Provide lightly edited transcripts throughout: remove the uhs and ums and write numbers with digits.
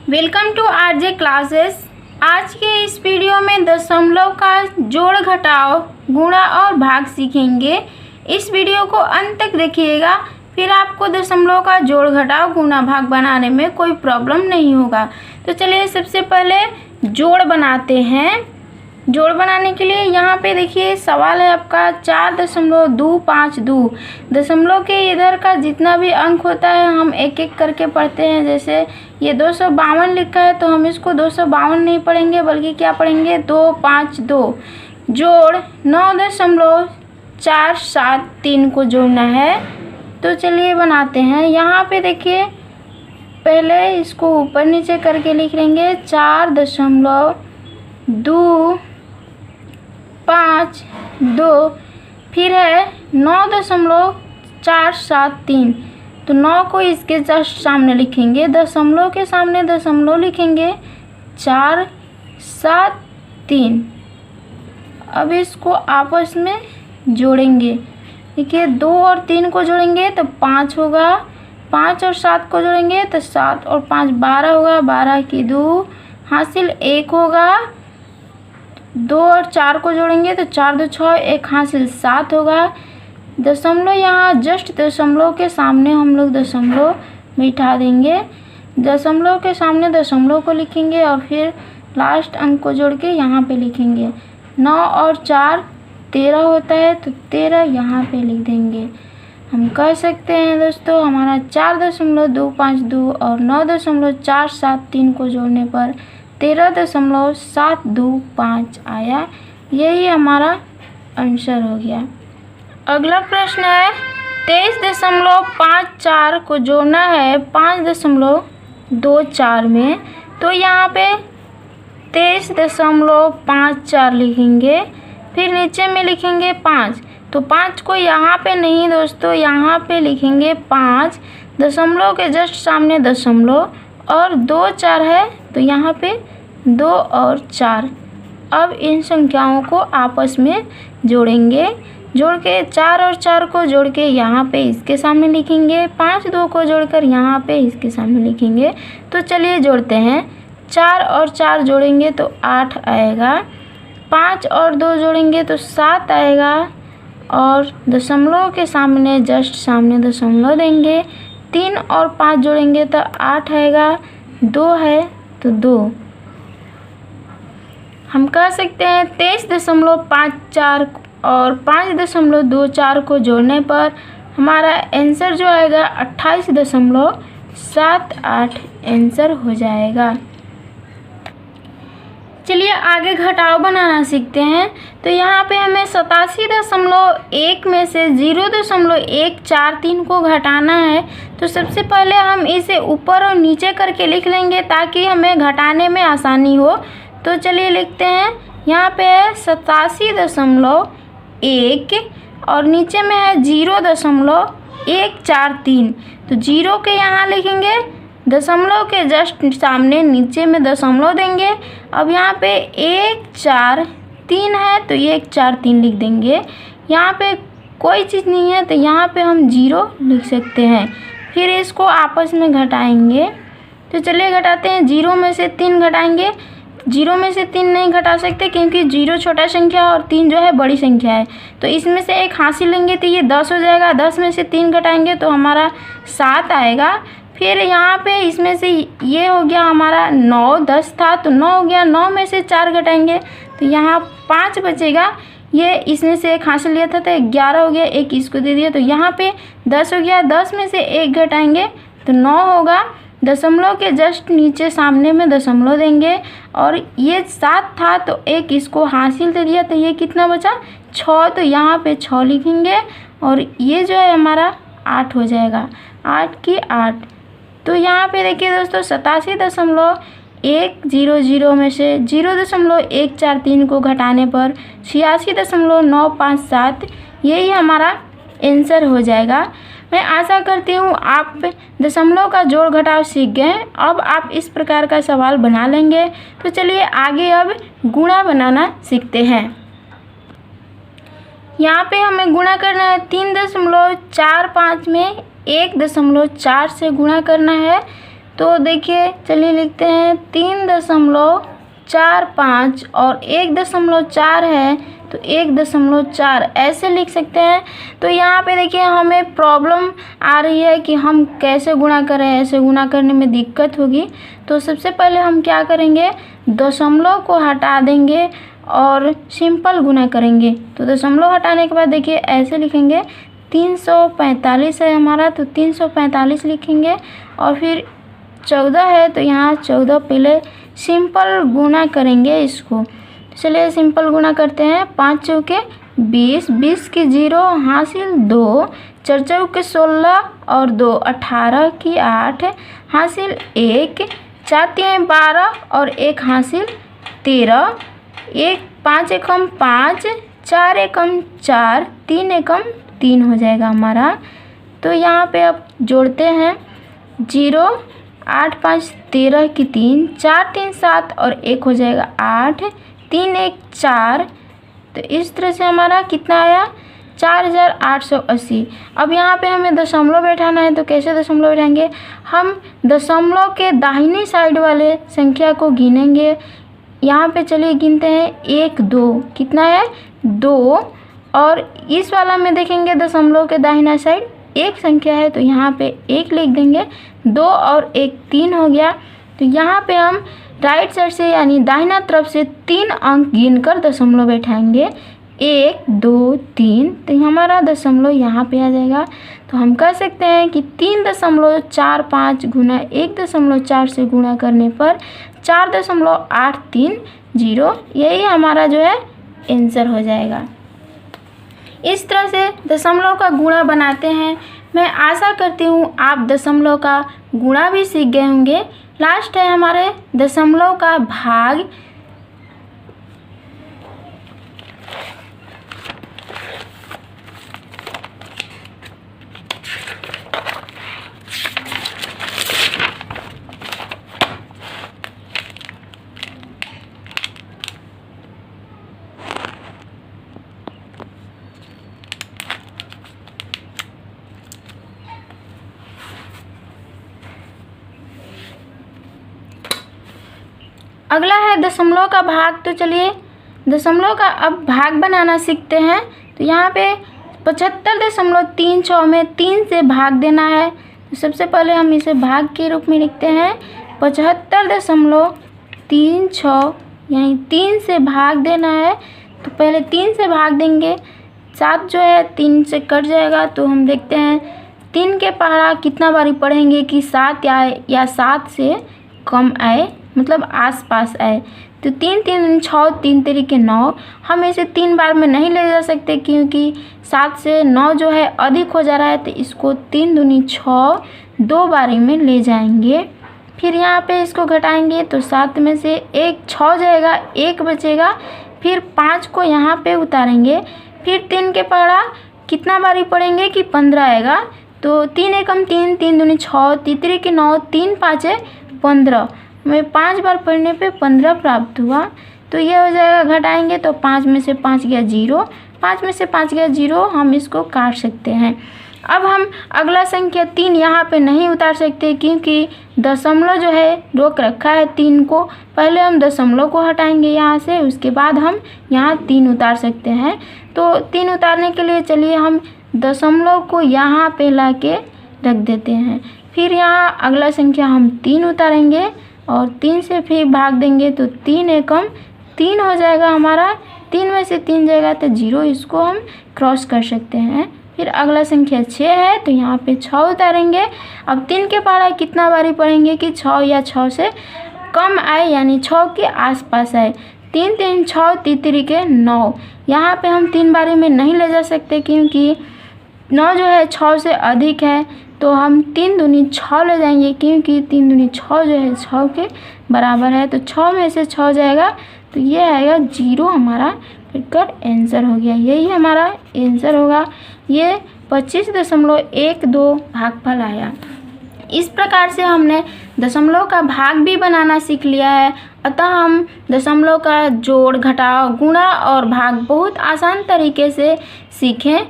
Welcome to RJ classes. आज के इस वीडियो में दशमलव का जोड़ घटाव गुणा और भाग सीखेंगे। इस वीडियो को अंत तक देखिएगा, फिर आपको दशमलव का जोड़ घटाव गुणा भाग बनाने में कोई प्रॉब्लम नहीं होगा। तो चलिए सबसे पहले जोड़ बनाते हैं। जोड़ बनाने के लिए यहाँ पे देखिए सवाल है आपका 4.252। दशमलव के इधर का जितना भी अंक होता है हम एक एक करके पढ़ते हैं। जैसे ये 252 लिखा है तो हम इसको 252 नहीं पढ़ेंगे बल्कि क्या पढ़ेंगे 252 जोड़ 9.473 को जोड़ना है। तो चलिए बनाते हैं। यहाँ पे देखिए पहले इसको ऊपर नीचे करके लिख लेंगे 4.25, फिर है 9.473। तो 9 को इसके जस्ट सामने लिखेंगे, दशमलव के सामने दशमलव लिखेंगे 473। अब इसको आपस में जोड़ेंगे। देखिए 2 और 3 को जोड़ेंगे तो 5 होगा, 5 और 7 को जोड़ेंगे तो 7 और 5 12 होगा, 12 की 2 हासिल 1 होगा। 2 और 4 को जोड़ेंगे तो 4 2 6 1 हासिल 7 होगा। दशमलव यहाँ जस्ट दशमलव के सामने हम लोग दशमलव बिठा देंगे। दशमलव के सामने दशमलव को लिखेंगे और फिर लास्ट अंक को जोड़ के यहाँ पे लिखेंगे। 9 और 4 13 होता है तो 13 यहाँ पे लिख देंगे। हम कह सकते हैं दोस्तों हमारा 4.252 और 9.473 को जोड़ने पर 13.725 आया। यही हमारा आंसर हो गया। अगला प्रश्न है 23.54 को जोड़ना है 5.24 में। तो यहाँ पे 23.54 लिखेंगे, फिर नीचे में लिखेंगे 5। तो 5 को यहाँ पे नहीं दोस्तों, यहाँ पे लिखेंगे 5, दशमलव के जस्ट सामने दशमलव और 2 4 है तो यहाँ पे 2 और 4। अब इन संख्याओं को आपस में जोड़ेंगे। जोड़ के 4 और 4 को जोड़ के यहाँ पे इसके सामने लिखेंगे, 5 2 को जोड़कर यहाँ पे इसके सामने लिखेंगे। तो चलिए जोड़ते हैं। 4 और 4 जोड़ेंगे तो 8 आएगा, 5 और 2 जोड़ेंगे तो 7 आएगा और दशमलव के सामने जस्ट सामने दशमलव देंगे। 3 और 5 जोड़ेंगे तो 8 आएगा, 2 है तो 2। हम कह सकते हैं 23.54 और 5.24 को जोड़ने पर हमारा आंसर जो आएगा 28.78 आंसर हो जाएगा। चलिए आगे घटाव बनाना सीखते हैं। तो यहाँ पे हमें 87.1 में से 0.143 को घटाना है। तो सबसे पहले हम इसे ऊपर और नीचे करके लिख लेंगे ताकि हमें घटाने में आसानी हो। तो चलिए लिखते हैं। यहाँ पे है 87.1 और नीचे में है 0.143। तो 0 के यहाँ लिखेंगे, दशमलव के जस्ट सामने नीचे में दशमलव देंगे। अब यहाँ पे 1 4 3 है तो 1 4 3 लिख देंगे। यहाँ पे कोई चीज़ नहीं है तो यहाँ पे हम 0 लिख सकते हैं। फिर इसको आपस में घटाएंगे। तो चलिए घटाते हैं। 0 में से 3 घटाएंगे। 0 में से 3 नहीं घटा सकते क्योंकि 0 छोटा संख्या और 3 जो है बड़ी संख्या है। तो इसमें से एक हासिल लेंगे तो ये 10 हो जाएगा। 10 में से 3 घटाएंगे तो हमारा 7 आएगा। फिर यहाँ पे इसमें से ये हो गया हमारा 9, 10 था तो 9 हो गया। 9 में से 4 घटाएंगे तो यहाँ 5 बचेगा। ये इसमें से एक हासिल लिया था तो 11 हो गया, एक इसको दे दिया तो यहाँ पे 10 हो गया। 10 में से 1 घटाएंगे तो 9 होगा। दशमलव के जस्ट नीचे सामने में दशमलव देंगे और ये 7 था तो एक इसको हासिल दे दिया तो ये कितना बचा 6। तो यहाँ पे 6 लिखेंगे और ये जो है हमारा 8 हो जाएगा। 8 की 8। तो यहाँ पे देखिए दोस्तों 87.100 में से 0.143 को घटाने पर 86.957 यही हमारा आंसर हो जाएगा। मैं आशा करती हूँ आप दशमलव का जोड़ घटाव सीख गए। अब आप इस प्रकार का सवाल बना लेंगे। तो चलिए आगे अब गुणा बनाना सीखते हैं। यहाँ पे हमें गुणा करना है 3.45 में 1.4 से गुणा करना है। तो देखिए चलिए लिखते हैं 3.45 और 1.4 है तो 1.4 ऐसे लिख सकते हैं। तो यहाँ पे देखिए हमें प्रॉब्लम आ रही है कि हम कैसे गुणा करें, ऐसे गुणा करने में दिक्कत होगी। तो सबसे पहले हम क्या करेंगे, दशमलव को हटा देंगे और सिंपल गुणा करेंगे। तो दशमलव हटाने के बाद देखिए ऐसे लिखेंगे 345 है हमारा, तो 345 लिखेंगे और फिर 14 है तो यहाँ 14 पहले सिंपल गुणा करेंगे इसको। चलिए सिंपल गुणा करते हैं। 5 चौके 20, 20 की 0 हासिल 2, 4 चौके 16 और 2 18 की 8 हासिल 1, 4 3 12 और 1 हासिल 13, 5 एकम 5, 4 एकम 4, 3 एकम 3 हो जाएगा हमारा। तो यहाँ पे अब जोड़ते हैं 0, 8 5 13 की 3, 4 3 7 और 1 हो जाएगा 8, 3 1 4। तो इस तरह से हमारा कितना आया 4880। अब यहाँ पे हमें दशमलव बैठाना है, तो कैसे दशमलव बैठाएंगे, हम दशमलव के दाहिनी साइड वाले संख्या को गिनेंगे। यहाँ पे चलिए गिनते हैं 1 2, कितना है 2, और इस वाला में देखेंगे दशमलव के दाहिना साइड एक संख्या है तो यहाँ पे 1 लिख देंगे, 2 और 1 3 हो गया। तो यहाँ पे हम राइट साइड से यानी दाहिना तरफ से 3 अंक गिनकर दशमलव बैठाएंगे, 1 2 3। तो हमारा दशमलव यहाँ पे आ जाएगा। तो हम कह सकते हैं कि 3.45 गुना 1.4 से गुणा करने पर 4.830, यही हमारा जो है आंसर हो जाएगा। इस तरह से दशमलव का गुणा बनाते हैं। मैं आशा करती हूँ आप दशमलव का गुणा भी सीख गए होंगे। लास्ट है हमारे दशमलव का भाग। अगला है दशमलव का भाग। तो चलिए दशमलव का अब भाग बनाना सीखते हैं। तो यहाँ पे 75.36 में 3 से भाग देना है। तो सबसे पहले हम इसे भाग के रूप में लिखते हैं 75.36 यानी 3 से भाग देना है। तो पहले 3 से भाग देंगे, 7 जो है 3 से कट जाएगा। तो हम देखते हैं 3 के पहाड़ा कितना बारी पढ़ेंगे कि 7 आए या 7 से कम आए, मतलब आसपास आए। तो 3 3 6, 3 तरीके 9। हम इसे 3 बार में नहीं ले जा सकते क्योंकि 7 से 9 जो है अधिक हो जा रहा है। तो इसको 3 दूनी 6 2 बारी में ले जाएंगे। फिर यहाँ पे इसको घटाएंगे तो 7 में से 1 6 जाएगा, 1 बचेगा। फिर 5 को यहाँ पे उतारेंगे। फिर 3 के पहाड़ा कितना बारी पढ़ेंगे कि 15 आएगा। तो 3 एकम 3, 3 दूनी 6, 3 तरीके 9, 3 5 15 में 5 बार पढ़ने पे 15 प्राप्त हुआ। तो ये हो जाएगा, घटाएंगे तो 5 में से 5 गया 0, 5 में से 5 गया 0। हम इसको काट सकते हैं। अब हम अगला संख्या 3 यहाँ पे नहीं उतार सकते क्योंकि दशमलव जो है रोक रखा है 3 को। पहले हम दशमलव को हटाएंगे यहाँ से, उसके बाद हम यहाँ 3 उतार सकते हैं। तो 3 उतारने के लिए चलिए हम दशमलव को यहाँ पे ला के रख देते हैं। फिर यहाँ अगला संख्या हम 3 उतारेंगे और 3 से फिर भाग देंगे तो 3 एकम 3 हो जाएगा हमारा। 3 में से 3 जाएगा तो 0, इसको हम क्रॉस कर सकते हैं। फिर अगला संख्या 6 है तो यहाँ पे 6 उतारेंगे। अब 3 के पहाड़ा कितना बारी पढ़ेंगे कि 6 या 6 से कम आए यानी 6 के आसपास आए। 3 3 6, 3 तरीके 9। यहाँ पे हम 3 बारी में नहीं ले जा सकते क्योंकि 9 जो है 6 से अधिक है। तो हम 3 दूनी 6 ले जाएंगे क्योंकि 3 दूनी 6 जो है 6 के बराबर है। तो 6 में से 6 जाएगा तो ये आएगा 0, हमारा फिर कर आंसर हो गया। यही हमारा आंसर होगा। ये 25.12 भागफल आया। इस प्रकार से हमने दशमलव का भाग भी बनाना सीख लिया है। अतः हम दशमलव का जोड़, घटाव, गुणा और भाग बहुत आसान तरीके से सीखें।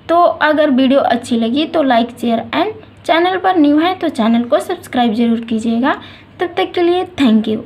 तो अगर वीडियो अच्छी लगी तो लाइक, शेयर एंड चैनल पर न्यू है तो चैनल को सब्सक्राइब ज़रूर कीजिएगा। तब तक के लिए थैंक यू।